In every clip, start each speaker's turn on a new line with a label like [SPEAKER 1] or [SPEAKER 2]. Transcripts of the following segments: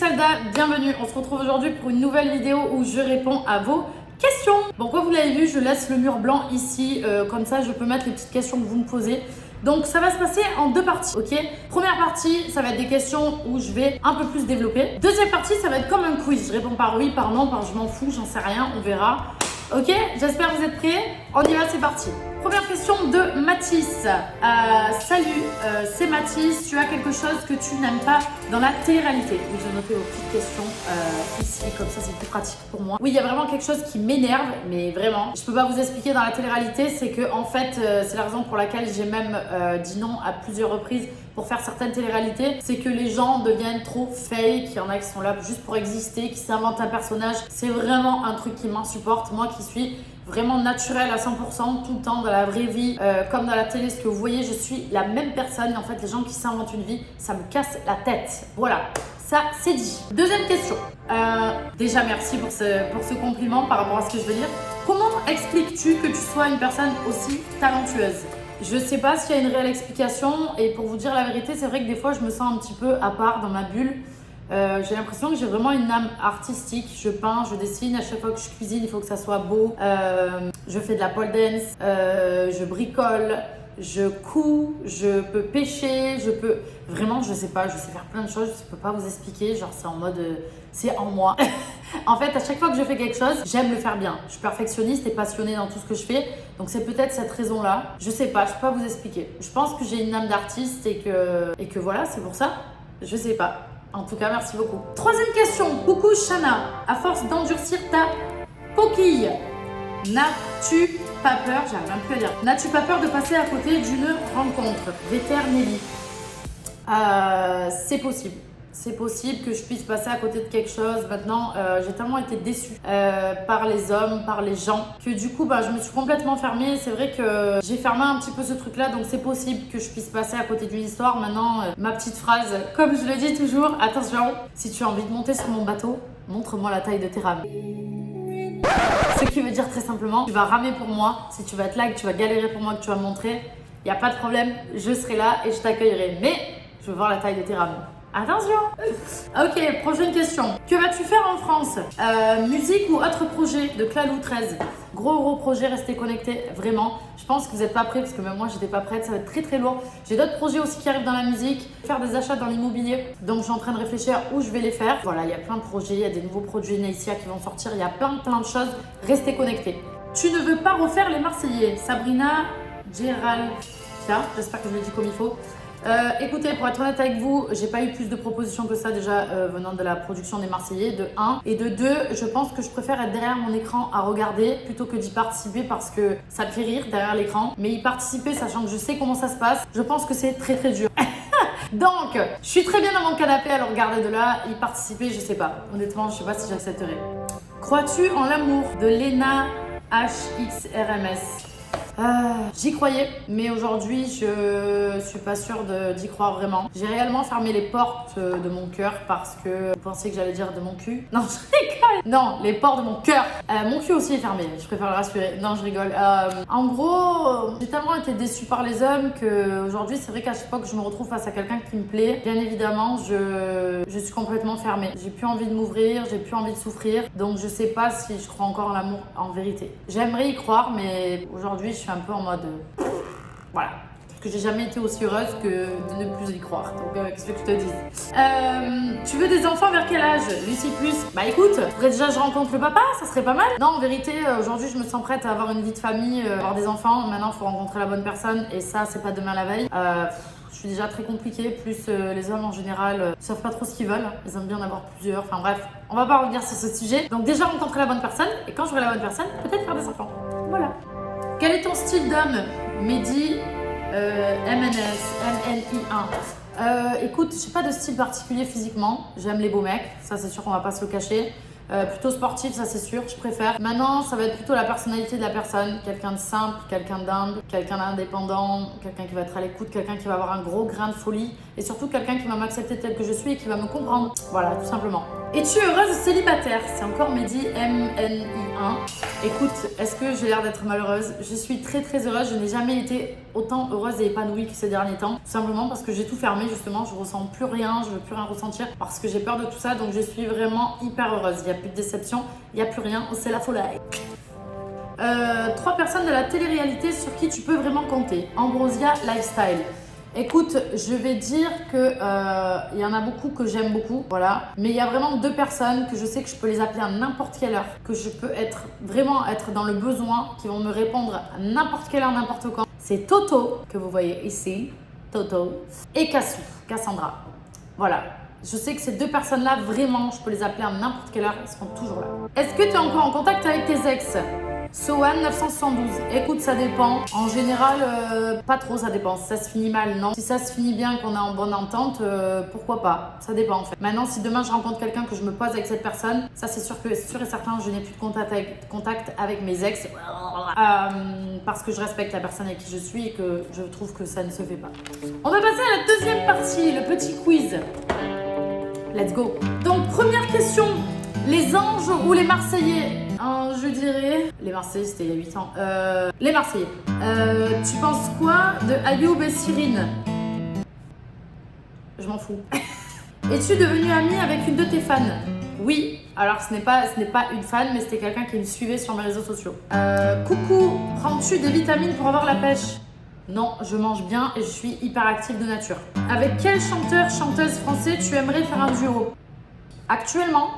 [SPEAKER 1] Salda, bienvenue. On se retrouve aujourd'hui pour une nouvelle vidéo où je réponds à vos questions. Bon, comme vous l'avez vu, je laisse le mur blanc ici, comme ça je peux mettre les petites questions que vous me posez. Donc ça va se passer en deux parties, ok? Première partie, ça va être des questions où je vais un peu plus développer. Deuxième partie, ça va être comme un quiz. Je réponds par oui, par non, par je m'en fous, j'en sais rien, on verra. Ok, j'espère que vous êtes prêts. On y va, c'est parti. Première question de Mathis. Salut, c'est Mathis. Tu as quelque chose que tu n'aimes pas dans la télé-réalité? Oui, j'ai noté vos petites questions ici, comme ça c'est plus pratique pour moi. Oui, il y a vraiment quelque chose qui m'énerve, mais vraiment. Je peux pas vous expliquer dans la télé-réalité, c'est que en fait, c'est la raison pour laquelle j'ai même dit non à plusieurs reprises pour faire certaines téléréalités, c'est que les gens deviennent trop fake. Il y en a qui sont là juste pour exister, qui s'inventent un personnage. C'est vraiment un truc qui m'insupporte. Moi qui suis vraiment naturelle à 100%, tout le temps, dans la vraie vie, comme dans la télé, ce que vous voyez, je suis la même personne. Et en fait, les gens qui s'inventent une vie, ça me casse la tête. Voilà, ça c'est dit. Deuxième question. Déjà, merci pour ce compliment par rapport à ce que je veux dire. Comment expliques-tu que tu sois une personne aussi talentueuse? Je sais pas s'il y a une réelle explication, et pour vous dire la vérité, c'est vrai que des fois je me sens un petit peu à part dans ma bulle. J'ai l'impression que j'ai vraiment une âme artistique. Je peins, je dessine, à chaque fois que je cuisine, il faut que ça soit beau. Je fais de la pole dance, je bricole, je couds, je peux pêcher, je peux... Vraiment, je sais pas, je sais faire plein de choses, je peux pas vous expliquer, genre c'est en mode... c'est en moi. En fait, à chaque fois que je fais quelque chose, j'aime le faire bien. Je suis perfectionniste et passionnée dans tout ce que je fais. Donc c'est peut-être cette raison-là. Je sais pas, je peux pas vous expliquer. Je pense que j'ai une âme d'artiste et que voilà, c'est pour ça. Je sais pas. En tout cas, merci beaucoup. Troisième question. Coucou Shana. À force d'endurcir ta coquille, n'as-tu pas peur, j'arrive même plus à dire, n'as-tu pas peur de passer à côté d'une rencontre? Véter Nelly. C'est possible. C'est possible que je puisse passer à côté de quelque chose. Maintenant, j'ai tellement été déçue par les hommes, par les gens, que du coup, je me suis complètement fermée. C'est vrai que j'ai fermé un petit peu ce truc-là, donc c'est possible que je puisse passer à côté d'une histoire. Maintenant, ma petite phrase, comme je le dis toujours, attention, si tu as envie de monter sur mon bateau, montre-moi la taille de tes rames. Ce qui veut dire très simplement, tu vas ramer pour moi. Si tu vas être là et que tu vas galérer pour moi, que tu vas me montrer, il n'y a pas de problème, je serai là et je t'accueillerai. Mais je veux voir la taille de tes rames. Attention. Ok, prochaine question. Que vas-tu faire en France? Musique ou autre projet de Clalou 13? Gros projet, restez connectés, vraiment. Je pense que vous n'êtes pas prêts, parce que même moi, j'étais pas prête. Ça va être très lourd. J'ai d'autres projets aussi qui arrivent dans la musique. Faire des achats dans l'immobilier. Donc, je suis en train de réfléchir où je vais les faire. Voilà, il y a plein de projets. Il y a des nouveaux produits Neissia qui vont sortir. Il y a plein de choses. Restez connectés. Tu ne veux pas refaire les Marseillais? Sabrina Gérald. J'espère que je le dis comme il faut. Écoutez, pour être honnête avec vous, j'ai pas eu plus de propositions que ça déjà venant de la production des Marseillais, de 1. Et de 2, je pense que je préfère être derrière mon écran à regarder plutôt que d'y participer parce que ça me fait rire derrière l'écran. Mais y participer, sachant que je sais comment ça se passe, je pense que c'est très dur. Donc, je suis très bien dans mon canapé à le regarder de là. Y participer, je sais pas. Honnêtement, je sais pas si j'accepterai. Crois-tu en l'amour? De Lena HXRMS. J'y croyais, mais aujourd'hui je suis pas sûre d'y croire vraiment. J'ai réellement fermé les portes de mon cœur parce que vous pensez que j'allais dire de mon cul. Non, je rigole. Non, les portes de mon cœur. Mon cul aussi est fermé, je préfère le rassurer. Non, je rigole. En gros, j'ai tellement été déçue par les hommes qu'aujourd'hui c'est vrai qu'à chaque fois que je me retrouve face à quelqu'un qui me plaît, bien évidemment je suis complètement fermée. J'ai plus envie de m'ouvrir, j'ai plus envie de souffrir, donc je sais pas si je crois encore en l'amour en vérité. J'aimerais y croire, mais aujourd'hui je suis un peu en mode voilà, parce que j'ai jamais été aussi heureuse que de ne plus y croire. Donc qu'est-ce que je te dis? Tu veux des enfants vers quel âge? Lucie plus. Bah écoute, faudrait déjà que je rencontre le papa, ça serait pas mal. Non, en vérité, aujourd'hui je me sens prête à avoir une vie de famille, avoir des enfants. Maintenant il faut rencontrer la bonne personne et ça c'est pas demain la veille. Je suis déjà très compliquée, plus les hommes en général savent pas trop ce qu'ils veulent, ils aiment bien en avoir plusieurs, enfin bref, on va pas revenir sur ce sujet. Donc déjà rencontrer la bonne personne, et quand j'aurai la bonne personne, peut-être faire des enfants. Voilà. Quel est ton style d'homme? Mehdi MNI1. Écoute, j'ai pas de style particulier physiquement, j'aime les beaux mecs, ça c'est sûr qu'on va pas se le cacher. Plutôt sportif, ça c'est sûr, je préfère. Maintenant, ça va être plutôt la personnalité de la personne. Quelqu'un de simple, quelqu'un d'humble, quelqu'un d'indépendant, quelqu'un qui va être à l'écoute, quelqu'un qui va avoir un gros grain de folie et surtout quelqu'un qui va m'accepter tel que je suis et qui va me comprendre. Voilà, tout simplement. Es-tu heureuse célibataire? C'est encore Mehdi MNI1. Écoute, est-ce que j'ai l'air d'être malheureuse? Je suis très heureuse, je n'ai jamais été autant heureuse et épanouie que ces derniers temps. Tout simplement parce que j'ai tout fermé justement, je ressens plus rien, je veux plus rien ressentir parce que j'ai peur de tout ça. Donc je suis vraiment hyper heureuse. Il n'y a plus de déception, il n'y a plus rien, c'est la folie. 3 personnes de la télé-réalité sur qui tu peux vraiment compter. Ambrosia Lifestyle. Écoute, je vais dire que il y en a beaucoup que j'aime beaucoup, voilà. Mais il y a vraiment 2 personnes que je sais que je peux les appeler à n'importe quelle heure, que je peux vraiment être dans le besoin, qui vont me répondre à n'importe quelle heure, n'importe quand. C'est Toto, que vous voyez ici, Toto, et Cassandra. Voilà. Je sais que ces 2 personnes-là, vraiment, je peux les appeler à n'importe quelle heure, ils seront toujours là. Est-ce que tu es encore en contact avec tes ex ? Sohan 972. Écoute, ça dépend. En général, pas trop, ça dépend. Si ça se finit mal, non. Si ça se finit bien, qu'on est en bonne entente, pourquoi pas. Ça dépend en fait. Maintenant, si demain je rencontre quelqu'un que je me pose avec cette personne, ça c'est sûr et certain, je n'ai plus de contact avec mes ex. Parce que je respecte la personne avec qui je suis et que je trouve que ça ne se fait pas. On va passer à la deuxième partie, le petit quiz. Let's go. Donc, première question. Les Anges ou les Marseillais ? Je dirais... Les Marseillais, c'était il y a 8 ans. Les Marseillais. Tu penses quoi de Ayoub et Cyrine ? Je m'en fous. Es-tu devenue amie avec une de tes fans ? Oui. Alors, ce n'est pas une fan, mais c'était quelqu'un qui me suivait sur mes réseaux sociaux. Coucou, prends-tu des vitamines pour avoir la pêche ? Non, je mange bien et je suis hyper active de nature. Avec quel chanteur, chanteuse français tu aimerais faire un duo ? Actuellement,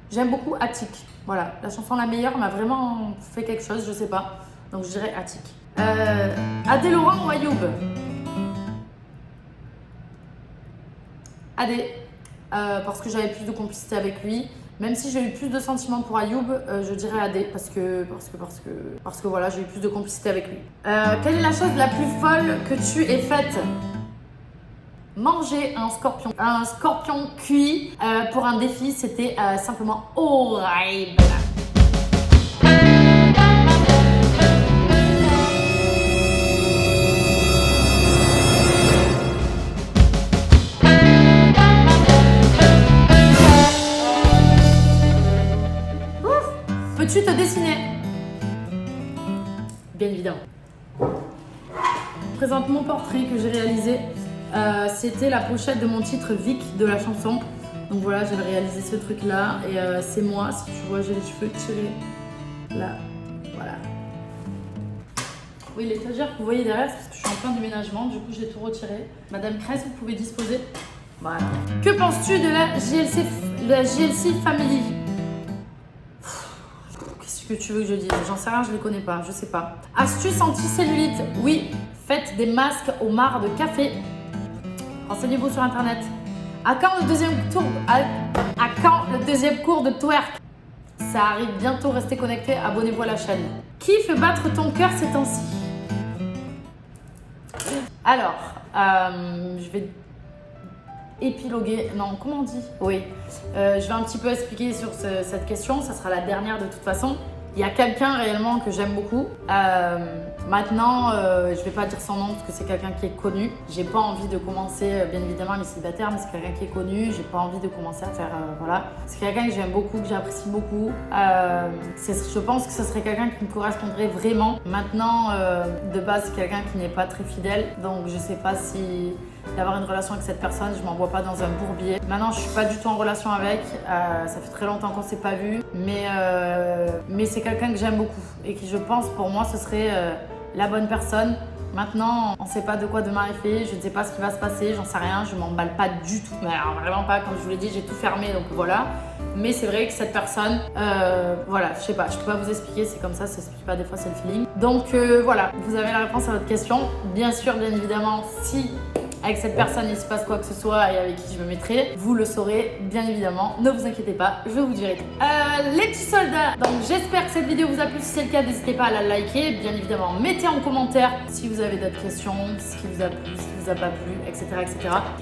[SPEAKER 1] j'aime beaucoup Attic. Voilà, la chanson La Meilleure m'a vraiment fait quelque chose, je sais pas. Donc je dirais Attic. Adé Laurent ou Ayoub ? Adé, parce que j'avais plus de complicité avec lui. Même si j'ai eu plus de sentiments pour Ayoub, je dirais Adé parce que voilà, j'ai eu plus de complicité avec lui. Quelle est la chose la plus folle que tu aies faite ? Manger un scorpion cuit pour un défi, c'était simplement horrible. Peux-tu te dessiner ? Bien évidemment. Je présente mon portrait que j'ai réalisé. C'était la pochette de mon titre Vic de la chanson. Donc voilà, j'ai réalisé ce truc là et c'est moi. Si tu vois, j'ai les cheveux tirés là. Voilà. Oui, l'étagère que vous voyez derrière, c'est parce que je suis en plein déménagement. Du coup, j'ai tout retiré. Madame Cresse, vous pouvez disposer. Voilà. Que penses-tu de la GLC Family ? Qu'est-ce que tu veux que je dise ? J'en sais rien, je les connais pas, je sais pas. Astuce anti-cellulite ? Oui, faites des masques au marc de café. Renseignez-vous sur internet. À quand le deuxième cours de twerk ? Ça arrive bientôt, restez connectés, abonnez-vous à la chaîne. Qui fait battre ton cœur ces temps-ci ? Alors, je vais épiloguer. Non, comment on dit ? Oui. Je vais un petit peu expliquer sur cette question. Ça sera la dernière de toute façon. Il y a quelqu'un réellement que j'aime beaucoup. Maintenant, je vais pas dire son nom parce que c'est quelqu'un qui est connu. J'ai pas envie de commencer, bien évidemment, les célibataires, mais c'est quelqu'un qui est connu. J'ai pas envie de commencer à faire, voilà. C'est quelqu'un que j'aime beaucoup, que j'apprécie beaucoup. Je pense que ce serait quelqu'un qui me correspondrait vraiment. Maintenant, de base, c'est quelqu'un qui n'est pas très fidèle, donc je sais pas si d'avoir une relation avec cette personne, je m'envoie pas dans un bourbier. Maintenant, je suis pas du tout en relation avec. Ça fait très longtemps qu'on s'est pas vu, mais c'est quelqu'un que j'aime beaucoup et qui, je pense, pour moi, ce serait la bonne personne. Maintenant, on ne sait pas de quoi demain est fait, je ne sais pas ce qui va se passer, j'en sais rien, je m'emballe pas du tout. Mais alors, vraiment pas, comme je vous l'ai dit, j'ai tout fermé, donc voilà. Mais c'est vrai que cette personne, voilà, je sais pas, je peux pas vous expliquer, c'est comme ça s'explique pas, des fois c'est le feeling. Donc voilà, vous avez la réponse à votre question. Bien sûr, bien évidemment, si avec cette personne il se passe quoi que ce soit et avec qui je me mettrai, vous le saurez bien évidemment, ne vous inquiétez pas, je vous dirai tout. Les petits soldats, donc j'espère que cette vidéo vous a plu. Si c'est le cas, n'hésitez pas à la liker, bien évidemment mettez en commentaire si vous avez d'autres questions, ce qui vous a plu, ce qui vous a pas plu, etc.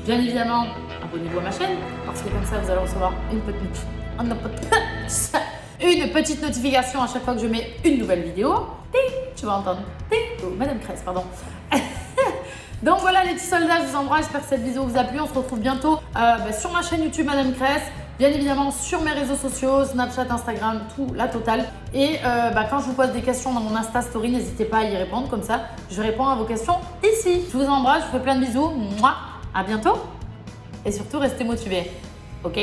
[SPEAKER 1] Bien évidemment, abonnez-vous à ma chaîne parce que comme ça vous allez recevoir une petite notification à chaque fois que je mets une nouvelle vidéo. Tu vas entendre Madame Cresse, pardon. Donc voilà les petits soldats, je vous embrasse, j'espère que cette vidéo vous a plu. On se retrouve bientôt sur ma chaîne YouTube Madame Cresse. bien évidemment sur mes réseaux sociaux, Snapchat, Instagram, tout, la totale. Et quand je vous pose des questions dans mon Insta Story, n'hésitez pas à y répondre, comme ça je réponds à vos questions ici. Je vous embrasse, je vous fais plein de bisous, à bientôt et surtout restez motivés, ok?